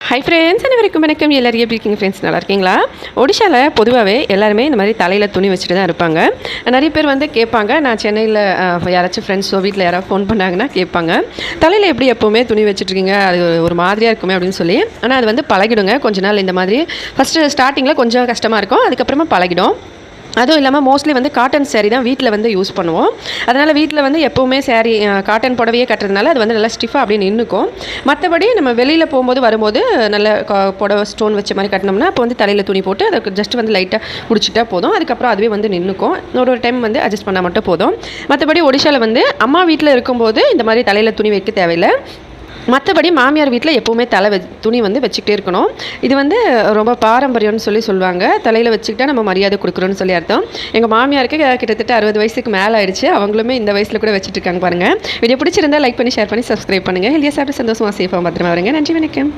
Hi friends, அனைவருக்கும் வணக்கம். எல்லாரும் எப்படி இருக்கீங்க ஃப்ரெண்ட்ஸ்? நல்லா இருக்கீங்களா? ஒடிஷாவில் பொதுவாகவே எல்லாருமே இந்த மாதிரி தலையில் துணி வச்சுட்டு தான் இருப்பாங்க. நிறைய பேர் வந்து கேட்பாங்க, நான் சென்னையில் யாராச்சும் ஃப்ரெண்ட்ஸோ வீட்டில் யாராவது ஃபோன் பண்ணாங்கன்னா கேட்பாங்க, தலையில் எப்படி எப்போவுமே துணி வச்சுட்ருக்கீங்க, அது ஒரு மாதிரியாக இருக்குமே அப்படின்னு சொல்லி. ஆனால் அது வந்து பழகிடுங்க. கொஞ்ச நாள் இந்த மாதிரி ஃபஸ்ட்டு ஸ்டார்டிங்கில் கொஞ்சம் கஷ்டமாக இருக்கும், அதுக்கப்புறமா பழகிடும். அதுவும் இல்லாமல் மோஸ்ட்லி வந்து காட்டன் சேரீ தான் வீட்டில் வந்து யூஸ் பண்ணுவோம். அதனால் வீட்டில் வந்து எப்போவுமே சேரீ காட்டன் புடவையே கட்டுறதுனால அது வந்து நல்லா ஸ்டிஃபாக அப்படியே நின்றுக்கும். மற்றபடி நம்ம வெளியில் போகும்போது வரும்போது நல்ல புடவை ஸ்டோன் வச்ச மாதிரி கட்டினோம்னா அப்போ வந்து தலையில் துணி போட்டு அதுக்கு ஜஸ்ட் வந்து லைட்டாக பிடிச்சிட்டா போதும். அதுக்கப்புறம் அதுவே வந்து நின்றுக்கும். ஒரு டைம் வந்து அட்ஜஸ்ட் பண்ணால் மட்டும் போதும். மற்றபடி ஒடிஷாவில் வந்து அம்மா வீட்டில் இருக்கும்போது இந்த மாதிரி தலையில் துணி வைக்க தேவையில்லை. மற்றபடி மாமியார் வீட்டில் எப்போவுமே துணி வந்து வச்சுக்கிட்டே இருக்கணும். இது வந்து ரொம்ப பாரம்பரியம்னு சொல்லுவாங்க. தலையில் வச்சுக்கிட்டா நம்ம மரியாதை கொடுக்குறோன்னு சொல்லி அர்த்தம். எங்கள் மாமியாருக்கு கிட்டத்தட்ட 60 வயசுக்கு மேலே ஆயிடுச்சு. அவங்களுமே இந்த வயசில் கூட வச்சுட்டு இருக்காங்க பாருங்கள். வீடியோ பிடிச்சிருந்தா லைக் பண்ணி ஷேர் பண்ணி சப்ஸ்கிரைப் பண்ணுங்கள். ஹெல்தியாக சாப்பிட்டு சந்தோஷமாக சேஃபாக பத்திரமா வருங்க. நன்றி, வணக்கம்.